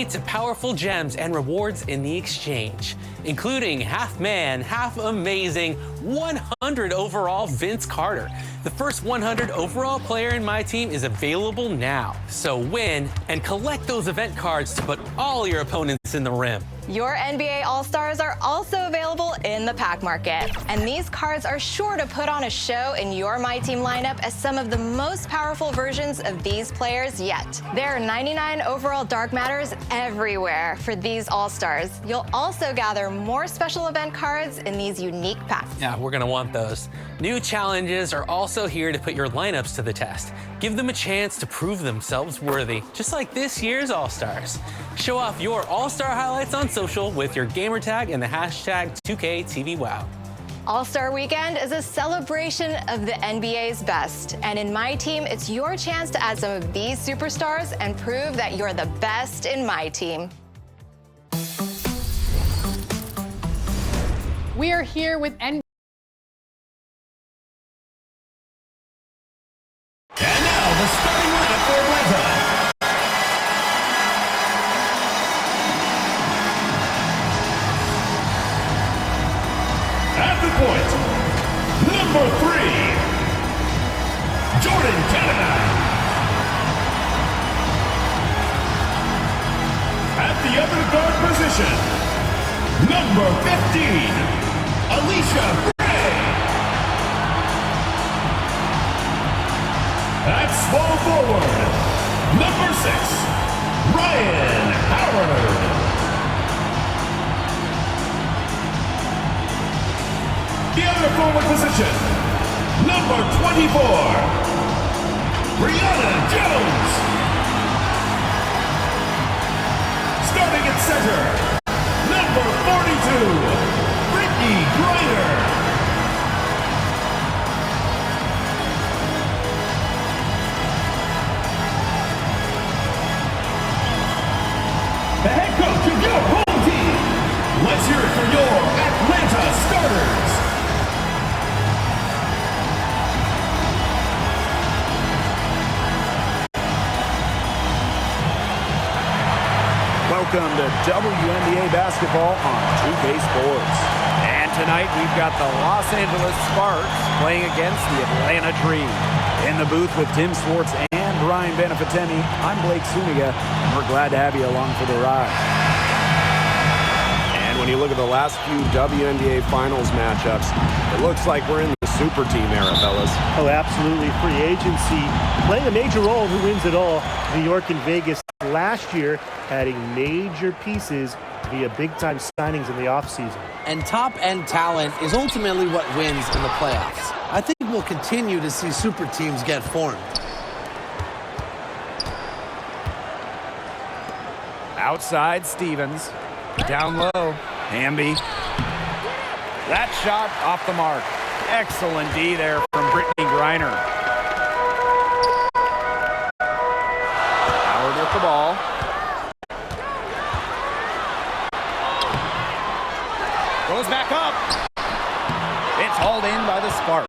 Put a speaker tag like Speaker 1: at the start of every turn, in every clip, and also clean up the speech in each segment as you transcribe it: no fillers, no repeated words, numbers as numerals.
Speaker 1: to powerful gems and rewards in the exchange, including half man, half amazing 100 overall Vince Carter. The first 100 overall player in my team is available now. So win and collect those event cards to put all your opponents in the rim.
Speaker 2: Your NBA All-Stars are also available in the pack market. And these cards are sure to put on a show in your My Team lineup as some of the most powerful versions of these players yet. There are 99 overall Dark Matters everywhere for these All-Stars. You'll also gather more special event cards in these unique packs.
Speaker 1: Yeah, we're gonna want those. New challenges are also here to put your lineups to the test. Give them a chance to prove themselves worthy, just like this year's All-Stars. Show off your All-Star highlights on social with your gamertag and the hashtag 2KTVWow.
Speaker 2: All-Star Weekend is a celebration of the NBA's best. And in My Team, it's your chance to add some of these superstars and prove that you're the best in My Team.
Speaker 3: We are here with NBA.
Speaker 4: And now the starting lineup for Atlanta. At the point, number 3, Jordan Canada. At the other guard position, number 15, Alicia Gray. At small forward, number 6, Ryan Howard. The other forward position, number 24, Brianna Jones. Starting at center, number 42, Brittany Griner. The head coach of your home team. Let's hear it for your Atlanta starters.
Speaker 5: Welcome to WNBA basketball on 2K Sports. And tonight we've got the Los Angeles Sparks playing against the Atlanta Dream. In the booth with Tim Swartz and Ryan Benefatemi, I'm Blake Suniga, and we're glad to have you along for the ride.
Speaker 6: And when you look at the last few WNBA Finals matchups, it looks like we're in the super team era, fellas.
Speaker 7: Oh, absolutely. Free agency playing a major role in who wins it all. New York and Vegas last year adding major pieces via big-time signings in the offseason.
Speaker 8: And top-end talent is ultimately what wins in the playoffs. I think we'll continue to see super teams get formed.
Speaker 5: Outside Stevens, down low, Hamby. That shot off the mark. Excellent D there from Brittany Griner. Howard with the ball. Goes back up. It's hauled in by the Sparks.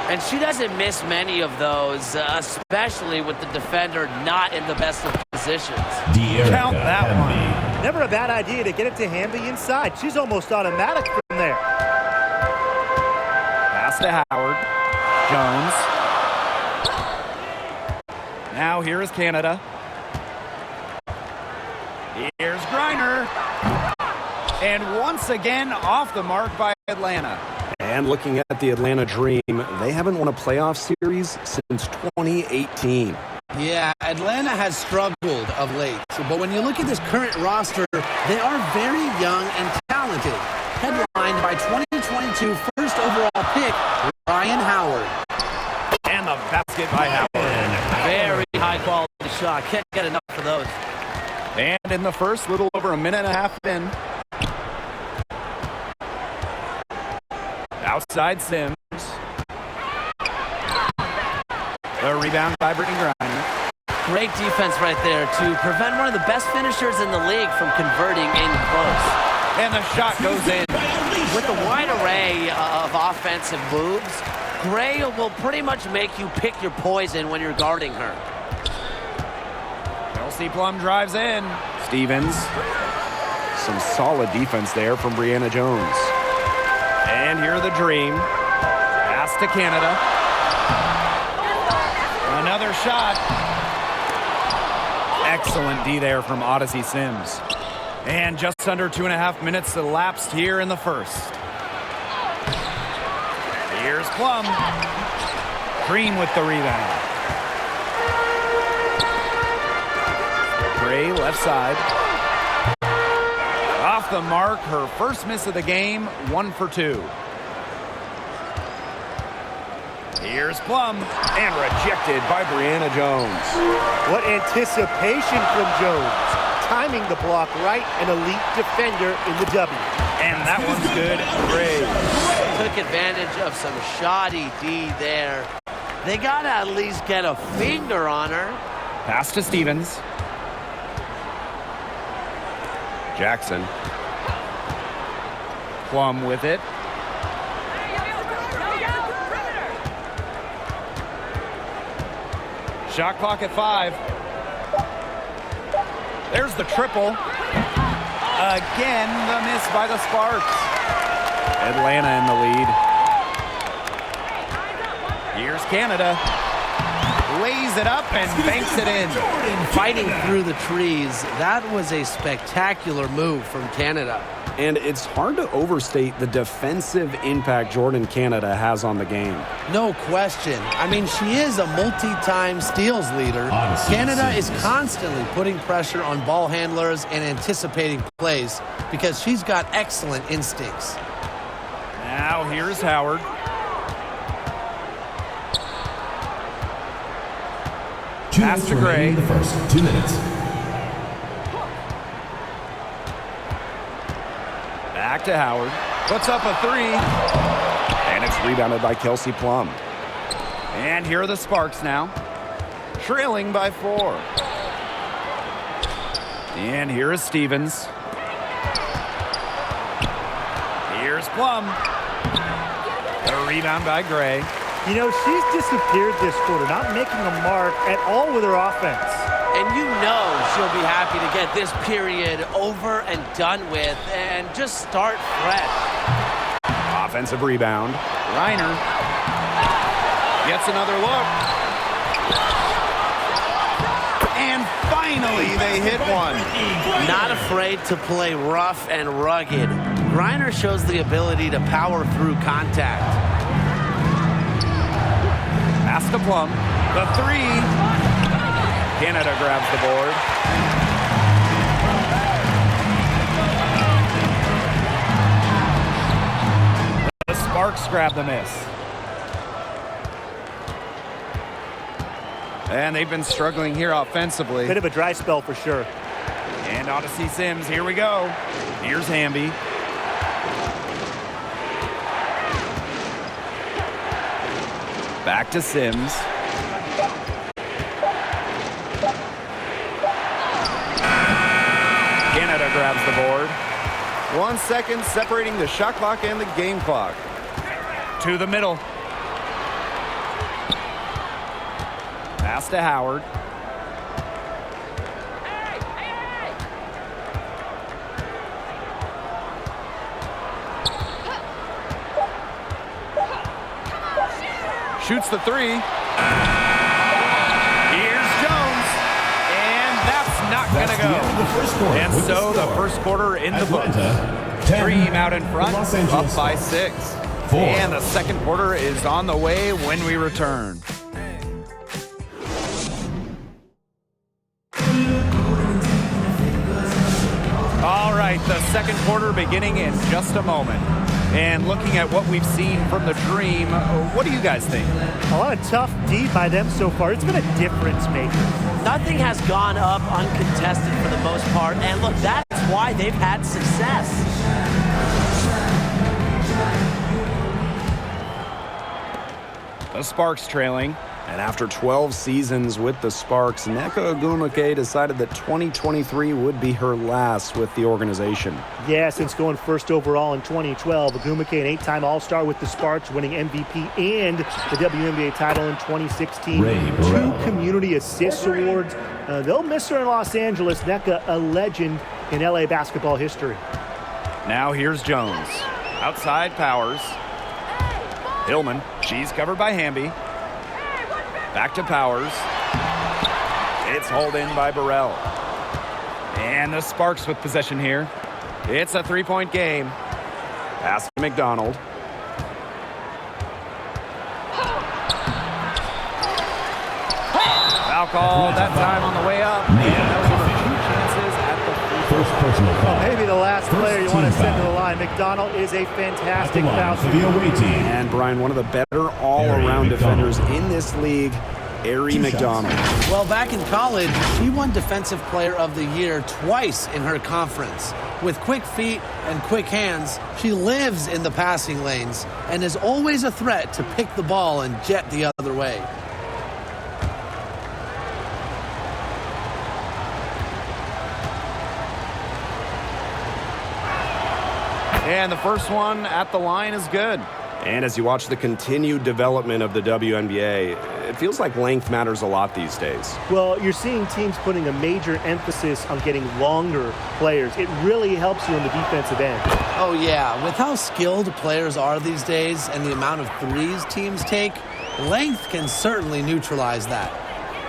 Speaker 9: And she doesn't miss many of those, especially with the defender not in the best of positions.
Speaker 5: Count that one.
Speaker 7: Never a bad idea to get it to Hamby inside. She's almost automatic from there.
Speaker 5: Pass to Howard. Jones. Now here is Canada. Here's Griner. And once again off the mark by Atlanta.
Speaker 6: And looking at the Atlanta Dream, they haven't won a playoff series since 2018.
Speaker 8: Yeah, Atlanta has struggled of late. But when you look at this current roster, they are very young and talented. Headlined by 2022 first overall pick, Ryan Howard.
Speaker 5: And the basket by Howard.
Speaker 9: Very high quality shot. Can't get enough of those.
Speaker 5: And in the first, little over a minute and a half in. Outside Sims. The rebound by Brittany Griner.
Speaker 9: Great defense right there to prevent one of the best finishers in the league from converting in close.
Speaker 5: And the shot goes in.
Speaker 9: With a wide array of offensive moves, Gray will pretty much make you pick your poison when you're guarding her.
Speaker 5: Chelsea Plum drives in. Stevens. Some solid defense there from Brianna Jones. And here the Dream. Pass to Canada. Another shot. Excellent D there from Odyssey Sims. And just under 2.5 minutes elapsed here in the first. Here's Plum. Green with the rebound. Gray left side. Off the mark, her first miss of the game, 1 for 2. Here's Plum, and rejected by Brianna Jones.
Speaker 7: What anticipation from Jones. Timing the block right, an elite defender in the W.
Speaker 5: And that one's good. Gray.
Speaker 9: Took advantage of some shoddy D there. They got to at least get a finger on her.
Speaker 5: Pass to Stevens. Jackson. Plum with it. Shot clock at 5. There's the triple. Again, the miss by the Sparks. Atlanta in the lead. Here's Canada. Lays it up and banks it in.
Speaker 8: Fighting through the trees, that was a spectacular move from Canada.
Speaker 6: And it's hard to overstate the defensive impact Jordan Canada has on the game.
Speaker 8: No question. I mean, she is a multi-time steals leader. Canada is constantly putting pressure on ball handlers and anticipating plays because she's got excellent instincts.
Speaker 5: Now here's Howard. Pass to Gray.
Speaker 4: In the first 2 minutes.
Speaker 5: Back to Howard. Puts up a 3.
Speaker 6: And it's rebounded by Kelsey Plum.
Speaker 5: And here are the Sparks now. Trailing by 4. And here is Stevens. Here's Plum. The rebound by Gray.
Speaker 7: You know, she's disappeared this quarter, not making a mark at all with her offense.
Speaker 9: And you know she'll be happy to get this period over and done with and just start fresh.
Speaker 6: Offensive rebound.
Speaker 5: Reiner gets another look. And finally they hit one.
Speaker 9: Not afraid to play rough and rugged. Reiner shows the ability to power through contact.
Speaker 5: Pass to Plum. The 3. Canada grabs the board. The Sparks grab the miss. And they've been struggling here offensively.
Speaker 7: Bit of a dry spell for sure.
Speaker 5: And Odyssey Sims, here we go. Here's Hamby. Back to Sims. Canada grabs the board. 1 second separating the shot clock and the game clock. To the middle. Pass to Howard. Shoots the 3. Here's Jones. And that's not going to go. And so the first quarter in the books. Dream out in front, up by 6. And the second quarter is on the way when we return. All right, the second quarter beginning in just a moment. And looking at what we've seen from the Dream, what do you guys think?
Speaker 7: A lot of tough D by them so far. It's been a difference maker.
Speaker 9: Nothing has gone up uncontested for the most part, and look, that's why they've had success.
Speaker 5: The Sparks trailing.
Speaker 6: And after 12 seasons with the Sparks, Nneka Ogwumike decided that 2023 would be her last with the organization.
Speaker 7: Yeah, since going first overall in 2012, Ogwumike, an 8-time All-Star with the Sparks, winning MVP and the WNBA title in 2016.
Speaker 4: Ray
Speaker 7: 2
Speaker 4: Burrell.
Speaker 7: Community Assist Awards. They'll miss her in Los Angeles. Nneka, a legend in LA basketball history.
Speaker 5: Now here's Jones. Outside Powers. Hillman. She's covered by Hamby. Back to Powers. It's hauled in by Burrell. And the Sparks with possession here. It's a 3-point game.
Speaker 6: Pass to McDonald.
Speaker 5: Foul call that time on the way up. And those are the 2 chances at the free
Speaker 4: First personal foul.
Speaker 7: Maybe the last
Speaker 4: First
Speaker 7: player you want to
Speaker 4: team
Speaker 7: send to
Speaker 4: foul.
Speaker 7: the line. McDonald is a
Speaker 4: At the
Speaker 7: fantastic
Speaker 4: line
Speaker 7: foul
Speaker 4: for the
Speaker 7: shooter.
Speaker 4: away team.
Speaker 6: And Brian, one of the better all-around
Speaker 4: Ari
Speaker 6: defenders
Speaker 4: McDonald.
Speaker 6: in this league, Ari
Speaker 4: Two shots.
Speaker 6: McDonald.
Speaker 8: Well, back in college, she won Defensive Player of the Year twice in her conference. With quick feet and quick hands, she lives in the passing lanes and is always a threat to pick the ball and jet the other way.
Speaker 5: And the first one at the line is good.
Speaker 6: And as you watch the continued development of the WNBA, it feels like length matters a lot these days.
Speaker 7: Well, you're seeing teams putting a major emphasis on getting longer players. It really helps you in the defensive end.
Speaker 8: Oh, yeah. With how skilled players are these days and the amount of threes teams take, length can certainly neutralize that.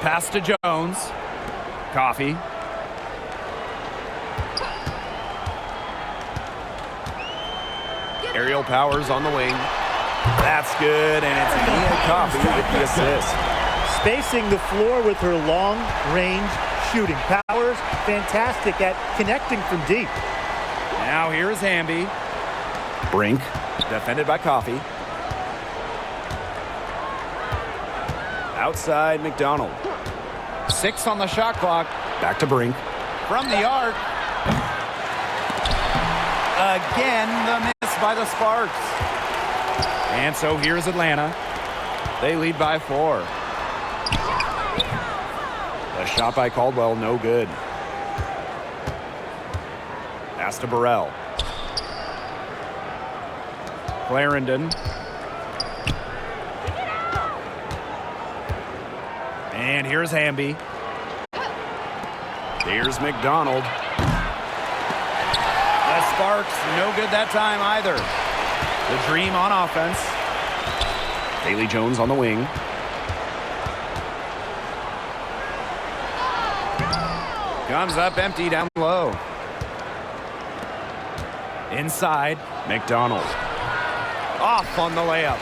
Speaker 5: Pass to Jones. Coffee. Aerial Powers on the wing. That's good, and it's Nia Coffee with the assist.
Speaker 7: Spacing the floor with her long-range shooting. Powers, fantastic at connecting from deep.
Speaker 5: Now here's Hamby.
Speaker 6: Brink.
Speaker 5: Defended by Coffee.
Speaker 6: Outside McDonald.
Speaker 5: 6 on the shot clock.
Speaker 6: Back to Brink.
Speaker 5: From the arc. Again, the miss by the Sparks. And so here's Atlanta. They lead by 4.
Speaker 6: A shot by Caldwell, no good. Pass to Burrell.
Speaker 5: Clarendon. And here's Hamby.
Speaker 6: Here's McDonald.
Speaker 5: The Sparks, no good that time either. The Dream on offense.
Speaker 6: Bailey Jones on the wing.
Speaker 5: Comes up empty down low. Inside.
Speaker 6: McDonald.
Speaker 5: Off on the layup.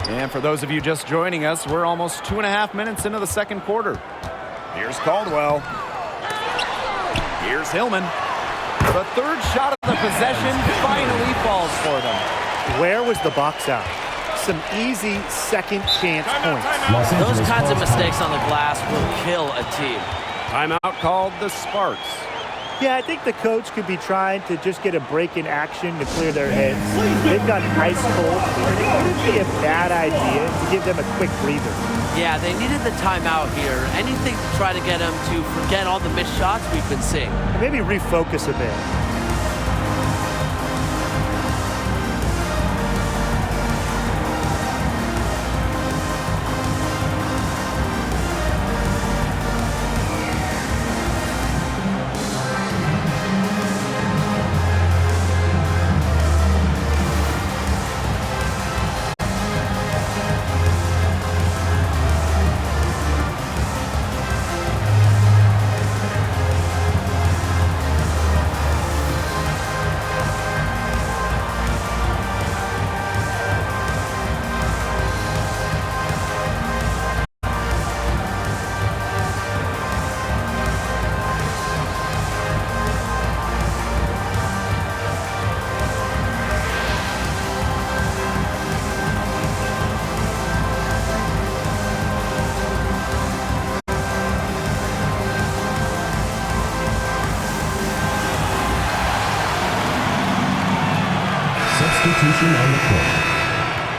Speaker 5: And for those of you just joining us, we're almost 2.5 minutes into the second quarter. Here's Caldwell. Here's Hillman. The third shot of the possession finally falls for them.
Speaker 7: Where was the box out? Some easy second chance points.
Speaker 4: Los
Speaker 9: Those
Speaker 4: Angeles
Speaker 9: kinds of
Speaker 4: calls
Speaker 9: mistakes on the glass will kill a team.
Speaker 6: Timeout called the Sparks.
Speaker 7: Yeah, I think the coach could be trying to just get a break in action to clear their heads. They've got ice cold. It wouldn't be a bad idea to give them a quick breather.
Speaker 9: Yeah, they needed the timeout here. Anything to try to get them to forget all the missed shots we've been seeing.
Speaker 7: And maybe refocus a bit.
Speaker 4: substitution on the court.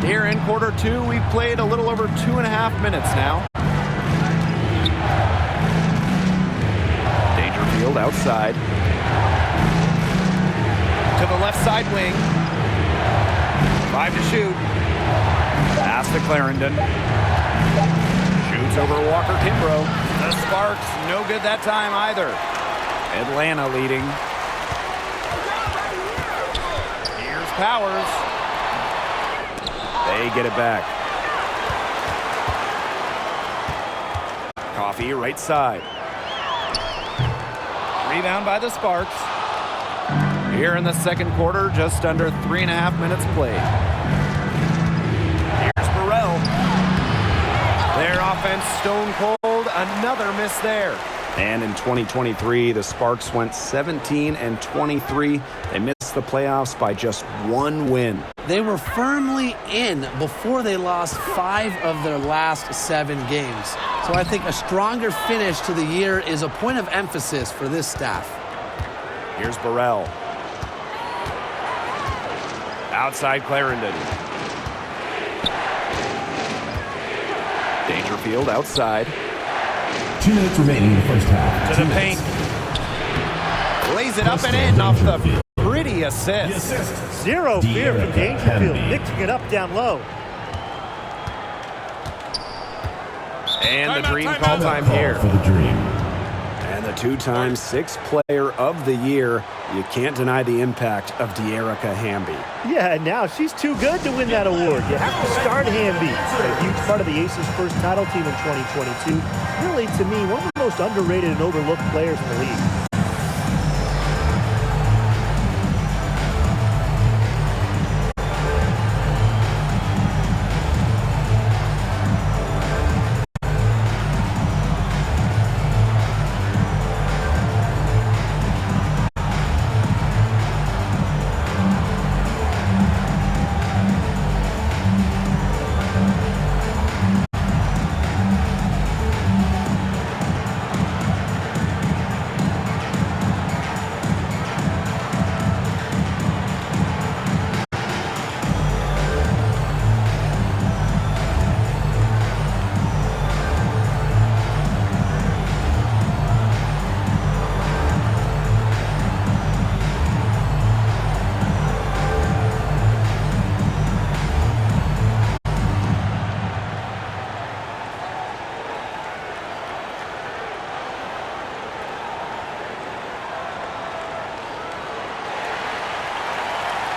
Speaker 5: Here in quarter two, we've played a little over 2.5 minutes now. Dangerfield outside. To the left side wing. 5 to shoot. Pass to Clarendon. Shoots over Walker Kimbrough. The Sparks, no good that time either. Atlanta leading. Here's Powers. They get it back. Coffee right side. Rebound by the Sparks. Here in the second quarter, just under 3.5 minutes played. Here's Burrell. Their offense stone cold. Another miss there.
Speaker 6: And in 2023, the Sparks went 17-23. They missed the playoffs by just 1 win.
Speaker 8: They were firmly in before they lost 5 of their last 7 games. So I think a stronger finish to the year is a point of emphasis for this staff.
Speaker 5: Here's Burrell. Outside Clarendon. Dangerfield outside.
Speaker 4: 2 minutes remaining in the first half.
Speaker 5: To the paint. Lays it up and in off the pretty assist.
Speaker 7: Zero fear from Dangerfield, mixing it up down low.
Speaker 5: And the Dream call time here.
Speaker 4: For the Dream.
Speaker 6: And the 2-time 6th player of the year. You can't deny the impact of De'Erica Hamby.
Speaker 7: Yeah, and now she's too good to win that award. You have to start Hamby. A huge part of the Aces' first title team in 2022. Really, to me, one of the most underrated and overlooked players in the league.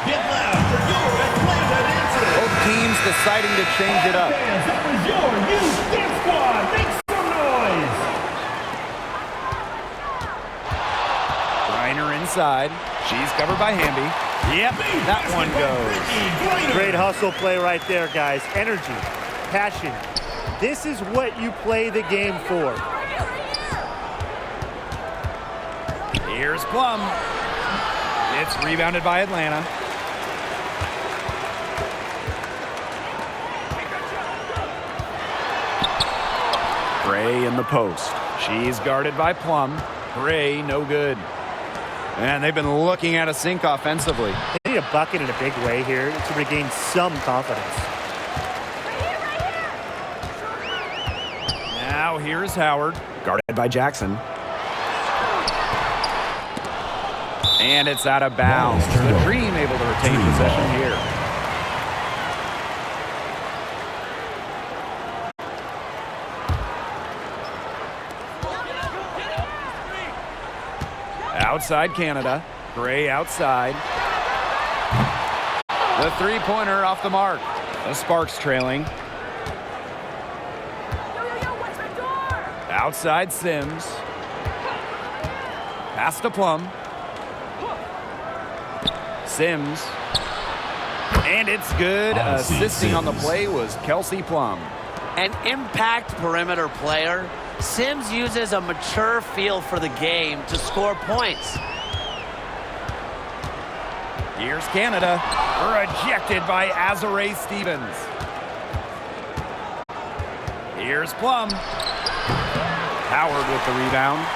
Speaker 4: Get loud for your Atlanta dancers.
Speaker 5: Both teams deciding to change it up.
Speaker 4: Fans, that was your youth dance squad. Make some noise.
Speaker 5: Reiner inside. She's covered by Hamby. Yep, that one goes.
Speaker 7: Great hustle play right there, guys. Energy, passion. This is what you play the game for.
Speaker 5: Here's Plum. It's rebounded by Atlanta. Gray in the post. She's guarded by Plum. Gray, no good. And they've been looking at a sink offensively.
Speaker 7: They need a bucket in a big way here to regain some confidence.
Speaker 5: Now here's Howard.
Speaker 6: Guarded by Jackson.
Speaker 5: And it's out of bounds. The Dream able to retain possession here. Outside Canada. Gray outside. The three-pointer off the mark. The Sparks trailing. Outside Sims. Pass to Plum. Sims. And it's good. Assisting on the play was Kelsey Plum.
Speaker 9: An impact perimeter player, Sims uses a mature feel for the game to score points.
Speaker 5: Here's Canada. Rejected by Azare Stevens. Here's Plum. Howard with the rebound.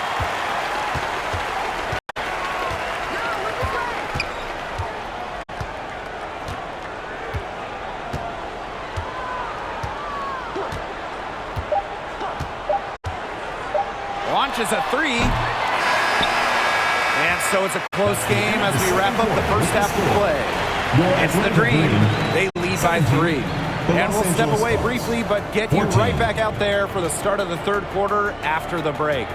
Speaker 5: launches a three. And so it's a close game as we wrap up the first half of play. It's the Dream. They lead by 3. And we'll step away briefly, but get you right back out there for the start of the third quarter after the break.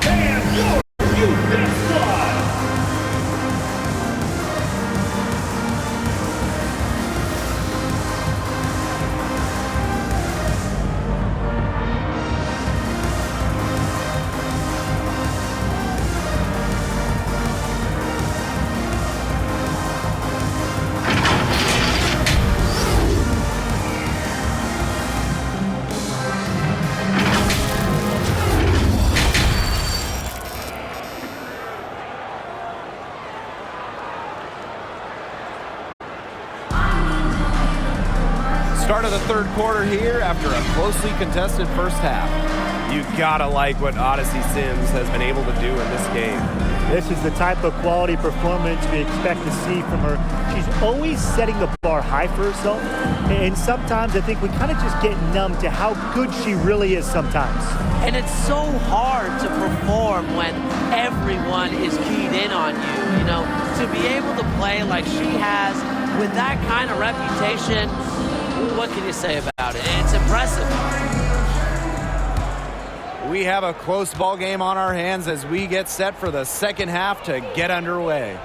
Speaker 4: And your UFIT squad.
Speaker 5: Start of the third quarter here after a closely contested first half. You gotta like what Odyssey Sims has been able to do in this game.
Speaker 7: This is the type of quality performance we expect to see from her. She's always setting the bar high for herself, and sometimes I think we kind of just get numb to how good she really is sometimes.
Speaker 9: And it's so hard to perform when everyone is keyed in on you. You know, to be able to play like she has with that kind of reputation, what can you say about it? It's impressive.
Speaker 5: We have a close ball game on our hands as we get set for the second half to get underway.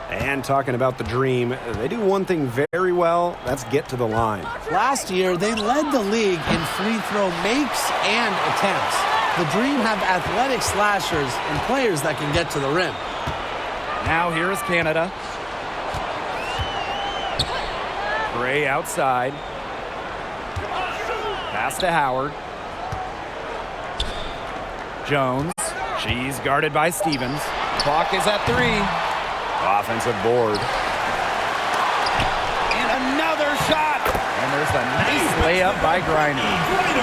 Speaker 6: And talking about the Dream, they do one thing very well, that's get to the line.
Speaker 8: Last year, they led the league in free throw makes and attempts. The Dream have athletic slashers and players that can get to the rim.
Speaker 5: Now here is Canada. Gray outside. Pass to Howard. Jones. She's guarded by Stevens. Clock is at 3.
Speaker 6: Offensive board.
Speaker 5: And another shot. And there's a nice layup by Griner.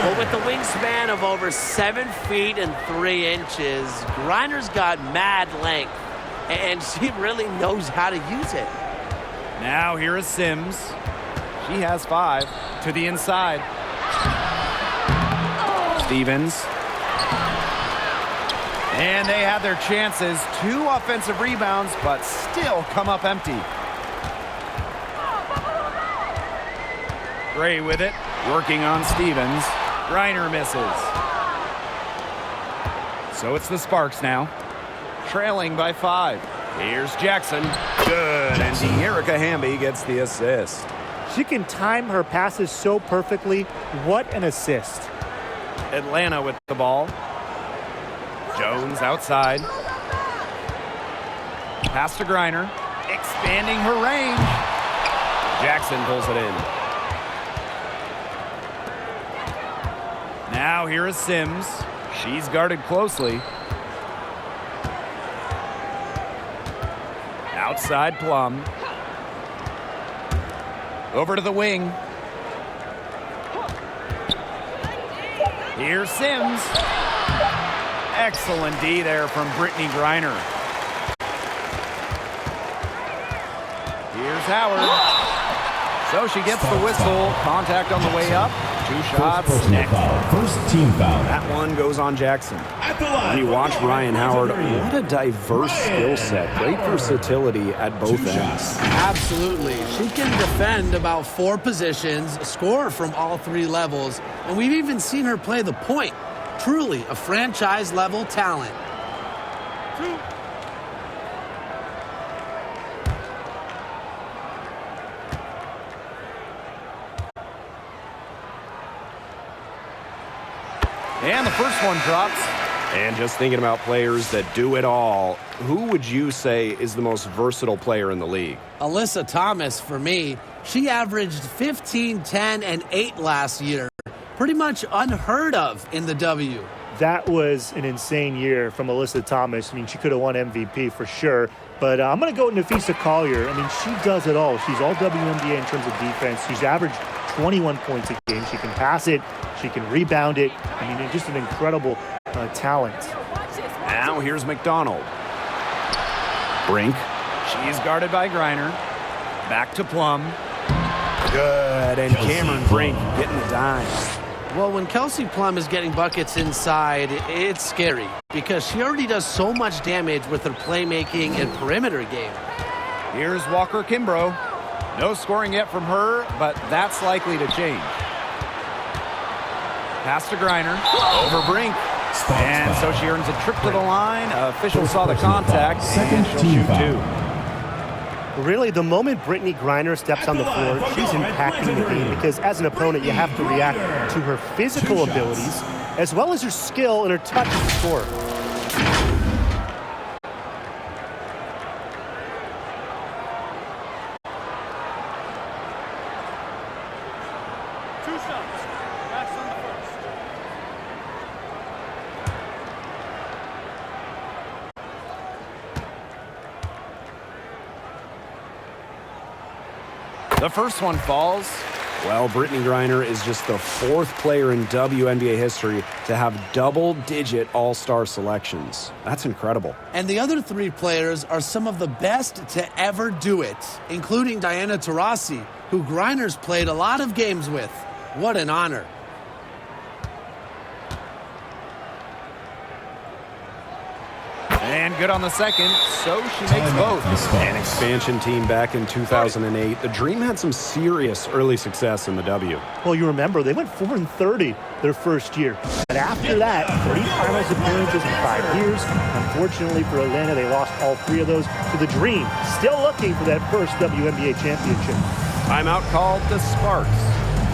Speaker 9: Well, with the wingspan of over 7 feet and 3 inches, Griner's got mad length, and she really knows how to use it.
Speaker 5: Now here is Sims. She has 5 to the inside. Stevens. And they have their chances. 2 offensive rebounds, but still come up empty. Gray with it, working on Stevens. Griner misses. So it's the Sparks now, trailing by 5. Here's Jackson. Good, and De'Erica Hamby gets the assist.
Speaker 7: She can time her passes so perfectly. What an assist.
Speaker 5: Atlanta with the ball. Jones outside. Pass to Griner. Expanding her range. Jackson pulls it in. Now here is Sims. She's guarded closely. Outside Plum. Over to the wing. Here's Sims. Excellent D there from Brittany Griner. Here's Howard. So she gets the whistle. Contact on the way up. 2 shots.
Speaker 4: First team foul.
Speaker 6: That one goes on Jackson. When you watch Ryan Howard, what a diverse skill set. Great versatility at both ends.
Speaker 8: Absolutely. She can defend about 4 positions, score from all 3 levels, and we've even seen her play the point. Truly a franchise-level talent.
Speaker 5: And the first one drops.
Speaker 6: And just thinking about players that do it all, who would you say is the most versatile player in the league?
Speaker 8: Alyssa Thomas, for me, she averaged 15, 10, and 8 last year. Pretty much unheard of in the W.
Speaker 7: That was an insane year from Alyssa Thomas. I mean, she could have won MVP for sure. But I'm going to go with Nafisa Collier. I mean, she does it all. She's all WNBA in terms of defense. She's averaged 21 points a game. She can pass it. She can rebound it. I mean, just an incredible talent.
Speaker 6: Now here's McDonald. Brink.
Speaker 5: She's guarded by Griner. Back to Plum.
Speaker 6: Good. And Cameron Brink getting the dime.
Speaker 8: Well, when Kelsey Plum is getting buckets inside, it's scary because she already does so much damage with her playmaking and perimeter game.
Speaker 5: Here's Walker Kimbrough. No scoring yet from her, but that's likely to change. Pass to Griner. Over Brink. And so she earns a trip to the line. Officials saw the contact, and she'll shoot two.
Speaker 7: Really, the moment Brittany Griner steps on the floor, she's impacting the game because as an opponent, you have to react to her physical abilities as well as her skill and her touch to score.
Speaker 5: The first one falls.
Speaker 6: Well, Brittany Griner is just the fourth player in WNBA history to have double-digit all-star selections. That's incredible.
Speaker 8: And the other three players are some of the best to ever do it, including Diana Taurasi, who Griner's played a lot of games with. What an honor.
Speaker 5: And good on the second, so she makes both.
Speaker 6: An expansion team back in 2008. The Dream had some serious early success in the W.
Speaker 7: Well, you remember, they went 4-30 their first year. But after that, 3 finals appearances in 5 years. Unfortunately for Atlanta, they lost all 3 of those to the Dream. Still looking for that first WNBA championship.
Speaker 6: Timeout called the Sparks.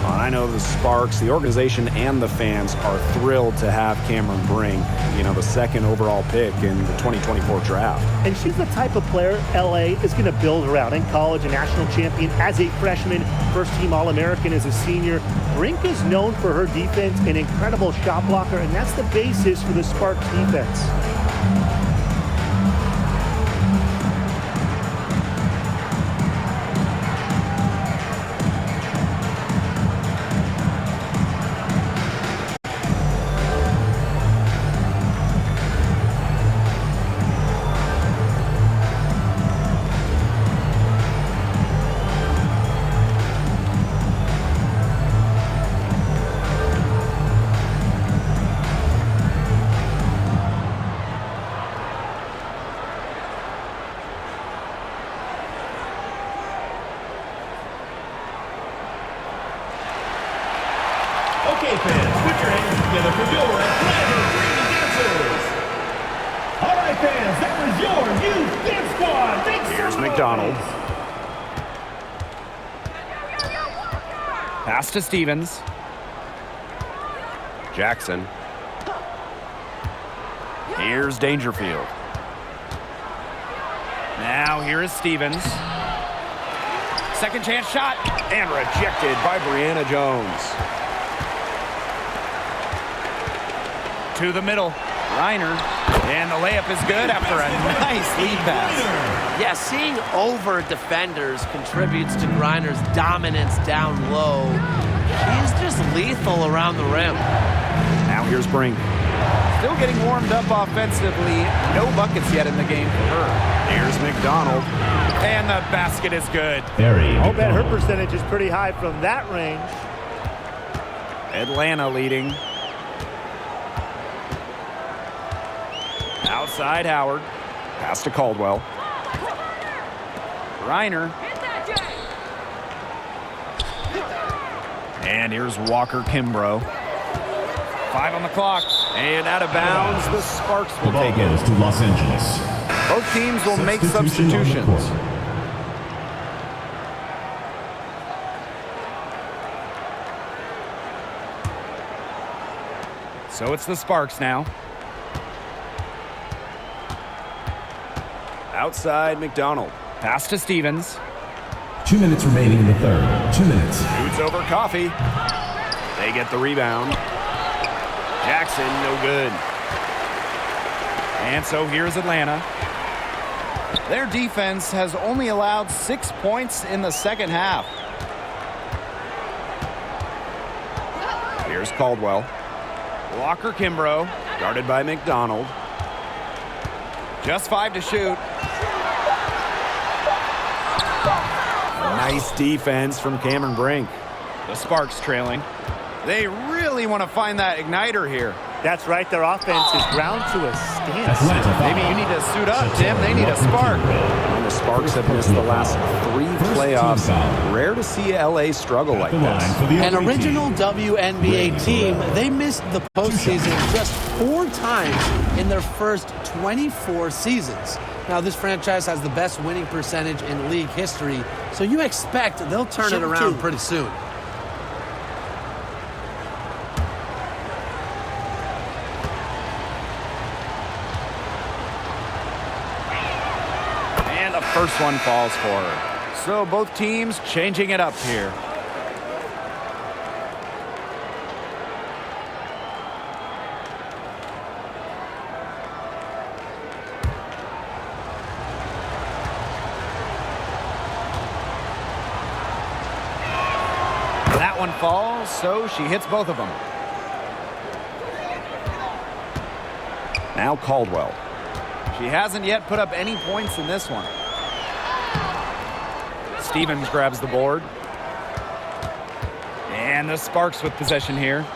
Speaker 6: Well, I know the Sparks, the organization, and the fans are thrilled to have Cameron Brink, the second overall pick in the 2024 draft.
Speaker 7: And she's the type of player LA is going to build around. In college, a national champion as a freshman, first-team All-American as a senior. Brink is known for her defense, an incredible shot blocker, and that's the basis for the Sparks defense.
Speaker 4: Okay, fans, put your hands together for your Atlanta Dream Dancers. All right, fans, that was your youth dance squad. Thanks.
Speaker 6: Here's McDonald.
Speaker 5: Pass to Stevens.
Speaker 6: Jackson. Here's Dangerfield.
Speaker 5: Now here is Stevens. Second chance shot.
Speaker 6: And rejected by Brianna Jones.
Speaker 5: To the middle. Reiner. And the layup is good after a nice lead pass.
Speaker 9: Yeah, seeing over defenders contributes to Griner's dominance down low. She's just lethal around the rim.
Speaker 6: Now here's Brink.
Speaker 5: Still getting warmed up offensively. No buckets yet in the game for her.
Speaker 6: Here's McDonald.
Speaker 5: And the basket is good.
Speaker 7: I'll bet her percentage is pretty high from that range.
Speaker 5: Atlanta leading. Outside Howard.
Speaker 6: Pass to Caldwell.
Speaker 5: Reiner. And here's Walker Kimbrough. 5 on the clock.
Speaker 6: And out of bounds, the Sparks will
Speaker 4: The ball
Speaker 6: take it.
Speaker 4: goes to Los Angeles.
Speaker 5: Both teams will make
Speaker 4: Substitution on the
Speaker 5: substitutions.
Speaker 4: court.
Speaker 5: So it's the Sparks now.
Speaker 6: Outside McDonald.
Speaker 5: Pass to Stevens.
Speaker 4: 2 minutes remaining in the third. 2 minutes.
Speaker 6: Shoots over Coffee. They get the rebound. Jackson, no good.
Speaker 5: And so here's Atlanta. Their defense has only allowed 6 points in the second half.
Speaker 6: Here's Caldwell.
Speaker 5: Walker Kimbrough.
Speaker 6: Guarded by McDonald.
Speaker 5: Just 5 to shoot.
Speaker 6: Nice defense from Cameron Brink.
Speaker 5: The Sparks trailing. They really want to find that igniter here.
Speaker 7: That's right. Their offense is ground to a standstill.
Speaker 5: Maybe you need to suit up, Tim. They need a spark.
Speaker 6: And the Sparks have missed the last 3 playoffs. Rare to see LA struggle like this.
Speaker 8: An original WNBA team, they missed the postseason just 4 times in their first 24 seasons. Now, this franchise has the best winning percentage in league history, so you expect they'll turn it around pretty soon.
Speaker 5: And the first one falls for her. So both teams changing it up here. That one falls, so she hits both of them.
Speaker 6: Now Caldwell.
Speaker 5: She hasn't yet put up any points in this one. Stevens grabs the board. And the Sparks with possession here.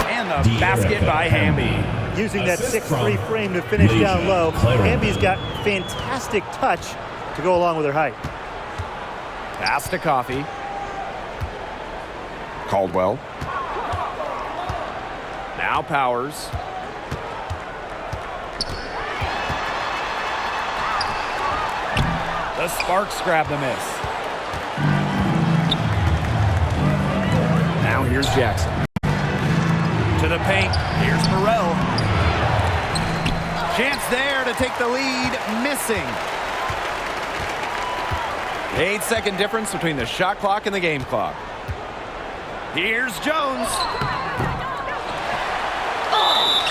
Speaker 5: And the basket by Hamby.
Speaker 7: Using that 6'3" frame to finish down low. Hamby's got fantastic touch to go along with her height.
Speaker 5: Pass to Coffey.
Speaker 6: Caldwell.
Speaker 5: Now Powers. The Sparks grab the miss.
Speaker 6: Now here's Jackson.
Speaker 5: To the paint. Here's Burrell. Chance there to take the lead. Missing. 8-second difference between the shot clock and the game clock. Here's Jones.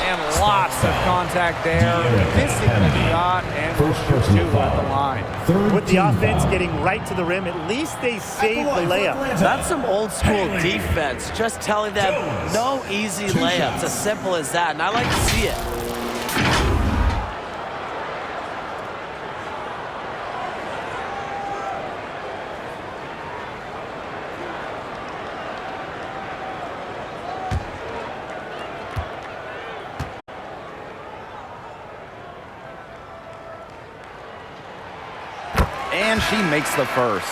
Speaker 5: And lots of contact there. Missing the shot and first 2 at the line.
Speaker 7: With the offense getting right to the rim, at least they saved the layup.
Speaker 9: That's some old school defense. Just telling them no easy layups. As simple as that. And I like to see it.
Speaker 5: And she makes the first.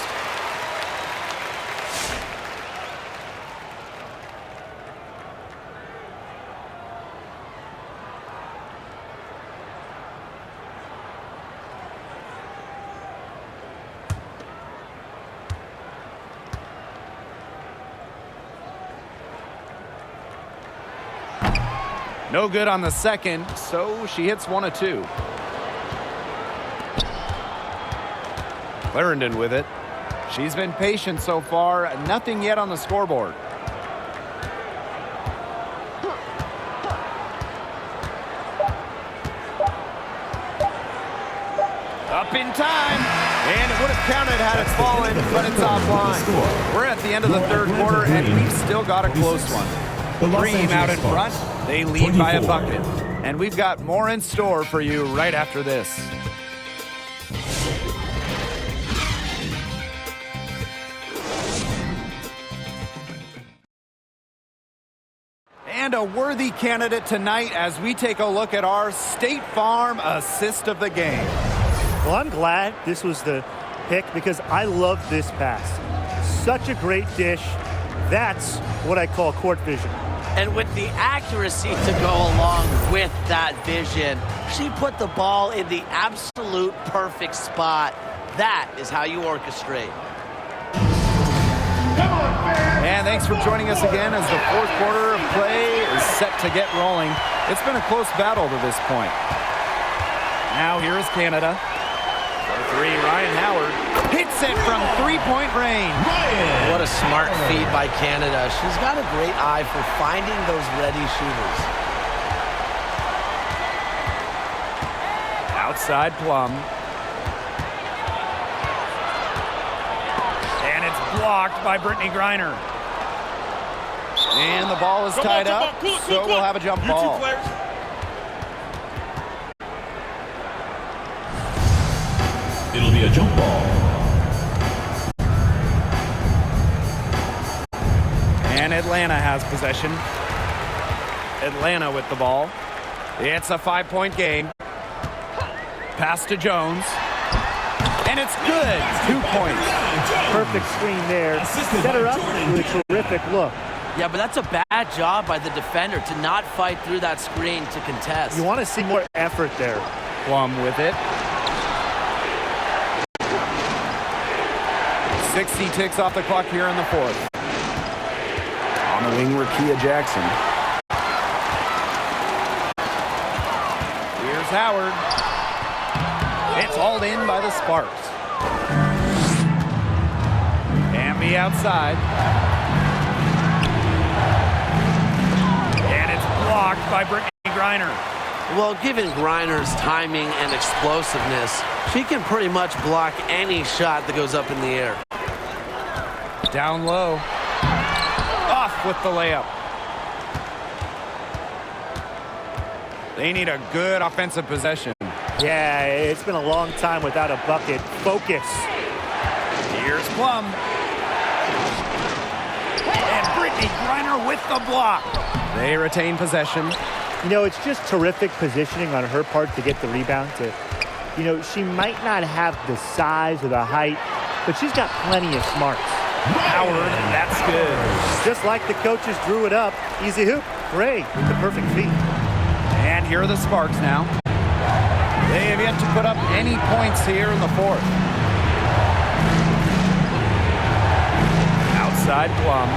Speaker 5: No good on the second, so she hits 1 of 2. Clarendon with it. She's been patient so far. Nothing yet on the scoreboard. Up in time. And it would have counted had it fallen, but it's offline. We're at the end of the third quarter, and we've still got a close one. Dream out in front. They lead by a bucket. And we've got more in store for you right after this. And a worthy candidate tonight as we take a look at our State Farm assist of the game.
Speaker 7: Well, I'm glad this was the pick because I love this pass. Such a great dish. That's what I call court vision.
Speaker 9: And with the accuracy to go along with that vision, she put the ball in the absolute perfect spot. That is how you orchestrate.
Speaker 5: And thanks for joining us again as the fourth quarter of play is set to get rolling. It's been a close battle to this point. Now here is Canada. For 3, Ryan Howard hits it from three-point range.
Speaker 9: What a smart feed by Canada. She's got a great eye for finding those ready shooters.
Speaker 5: Outside Plum. And it's blocked by Brittany Griner. And the ball is tied up, so we'll have a jump ball.
Speaker 4: It'll be a jump ball.
Speaker 5: And Atlanta has possession. Atlanta with the ball. It's a 5-point game. Pass to Jones. And it's good. 2 points.
Speaker 7: Perfect screen there. Set her up with a terrific look.
Speaker 9: Yeah, but that's a bad job by the defender to not fight through that screen to contest.
Speaker 7: You want to see more effort there.
Speaker 5: Plum with it. 60 ticks off the clock here in the fourth.
Speaker 6: On the wing, Rakia Jackson.
Speaker 5: Here's Howard. It's hauled in by the Sparks. Amby outside. And it's blocked by Brittany Griner.
Speaker 9: Well, given Griner's timing and explosiveness, she can pretty much block any shot that goes up in the air.
Speaker 5: Down low. Off with the layup. They need a good offensive possession.
Speaker 7: Yeah, it's been a long time without a bucket. Focus.
Speaker 5: Here's Plum. And Brittany Griner with the block. They retain possession.
Speaker 7: You know, it's just terrific positioning on her part to get the rebound. She might not have the size or the height, but she's got plenty of smarts.
Speaker 5: Howard, that's good.
Speaker 7: Just like the coaches drew it up. Easy hoop. Gray with the perfect feed.
Speaker 5: And here are the Sparks now. They have yet to put up any points here in the fourth. Outside Plum.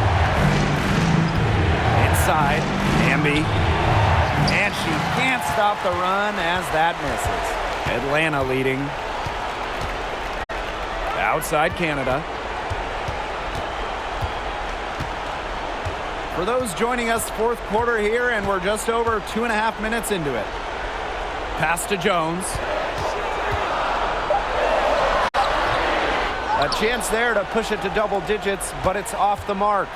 Speaker 5: Inside, Amby. And she can't stop the run as that misses. Atlanta leading. Outside Canada. For those joining us, fourth quarter here, and we're just over 2.5 minutes into it. Pass to Jones. A chance there to push it to double digits, but it's off the mark.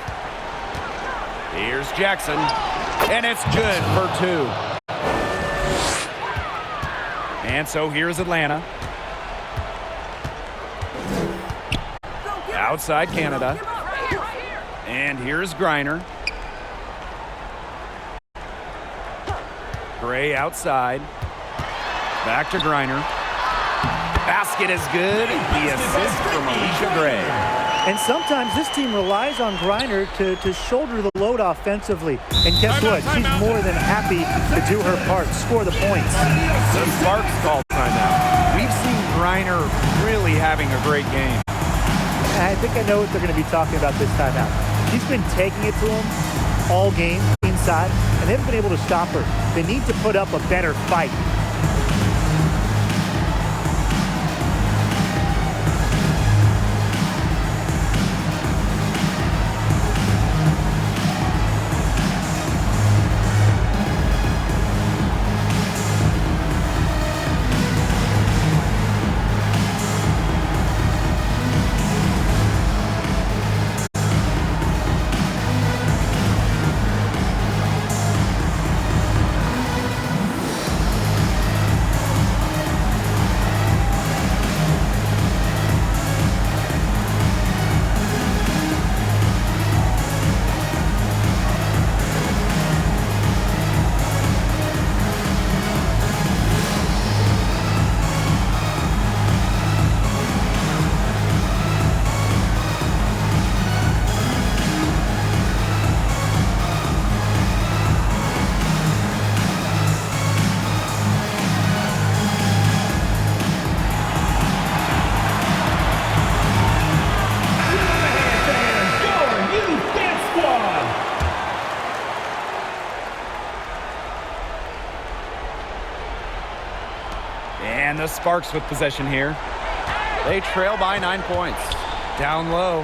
Speaker 5: Here's Jackson, and it's good for 2. And so here's Atlanta. Outside Canada. And here's Griner. Gray outside. Back to Griner. Basket is good. The assist from Alicia Gray.
Speaker 7: And sometimes this team relies on Griner to shoulder the load offensively. And guess what? She's more than happy to do her part, score the points.
Speaker 5: The Sparks call timeout. We've seen Griner really having a great game.
Speaker 7: I think I know what they're going to be talking about this timeout. She's been taking it to them all game inside, and they haven't been able to stop her. They need to put up a better fight.
Speaker 5: And the Sparks with possession here. They trail by 9 points. Down low.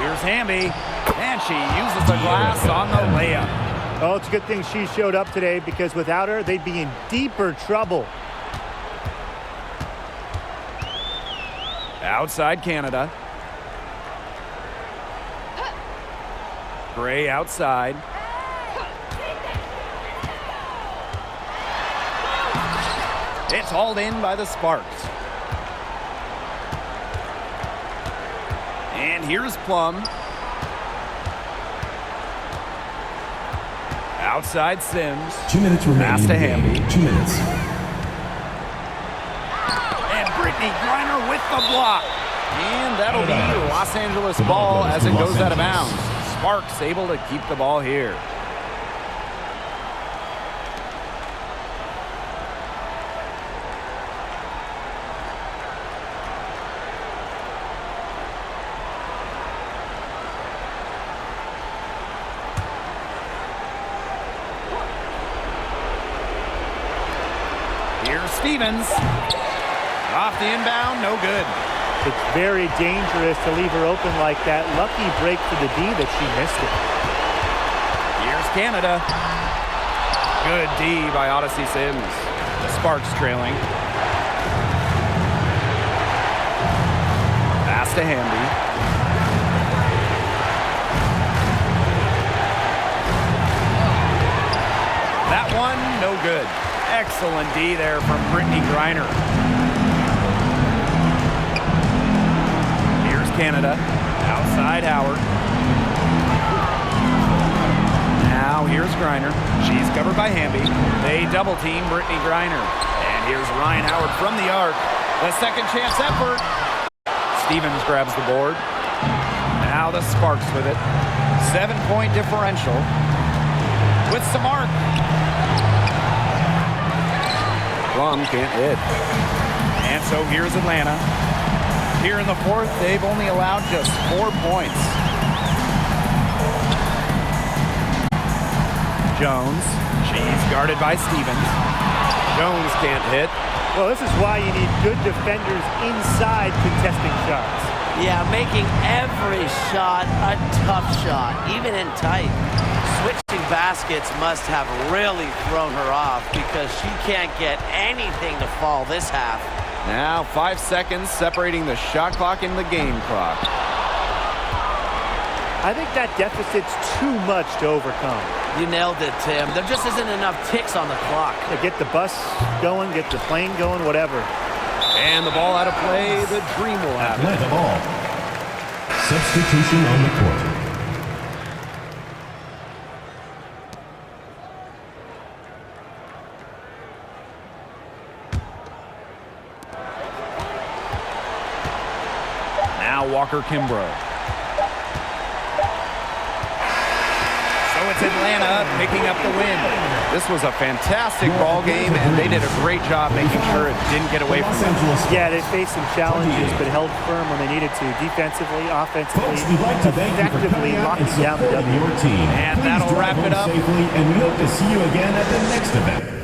Speaker 5: Here's Hamby. And she uses the glass on the layup.
Speaker 7: Oh, it's a good thing she showed up today, because without her, they'd be in deeper trouble.
Speaker 5: Outside Canada. Gray outside. It's hauled in by the Sparks. And here's Plum. Outside Sims.
Speaker 4: 2 minutes remaining.
Speaker 5: Pass to Hamby.
Speaker 4: 2 minutes.
Speaker 5: And Brittany Griner with the block. And that'll be Los Angeles ball as it goes out of bounds. Sparks able to keep the ball here. Here's Stevens. Off the inbound, no good.
Speaker 7: It's very dangerous to leave her open like that. Lucky break for the D that she missed it.
Speaker 5: Here's Canada. Good D by Odyssey Sims. The Sparks trailing. Pass to Hamby. That one, no good. Excellent D there from Brittany Griner. Here's Canada. Outside Howard. Now here's Griner. She's covered by Hamby. They double team Brittany Griner. And here's Ryan Howard from the arc. The second chance effort. Stevens grabs the board. Now the Sparks with it. 7-point differential. With some arc.
Speaker 6: Plum can't hit.
Speaker 5: And so here's Atlanta. Here in the fourth, they've only allowed just 4 points. Jones. She's guarded by Stevens. Jones can't hit.
Speaker 7: Well, this is why you need good defenders inside contesting shots.
Speaker 9: Yeah, making every shot a tough shot, even in tight. Switching baskets must have really thrown her off because she can't get anything to fall this half.
Speaker 5: Now 5 seconds separating the shot clock and the game clock.
Speaker 7: I think that deficit's too much to overcome.
Speaker 9: You nailed it, Tim. There just isn't enough ticks on the clock.
Speaker 7: Get the bus going, get the plane going, whatever.
Speaker 5: And the ball out of play, the Dream will have it.
Speaker 4: Atlanta ball. Substitution on the court.
Speaker 5: Now Walker Kimbrough. So it's Atlanta picking up the win. This was a fantastic ball game, and they did a great job making sure it didn't get away from them.
Speaker 7: Yeah, they faced some challenges, but held firm when they needed to. Defensively, offensively,
Speaker 4: Folks, we'd like to thank you for
Speaker 7: effectively
Speaker 4: coming out
Speaker 7: locking
Speaker 4: and
Speaker 7: down the
Speaker 4: supporting
Speaker 7: W.
Speaker 4: your team.
Speaker 5: And
Speaker 4: Please
Speaker 5: that'll
Speaker 4: drive
Speaker 5: wrap it
Speaker 4: home
Speaker 5: up.
Speaker 4: safely, and we hope to see you again at the next event.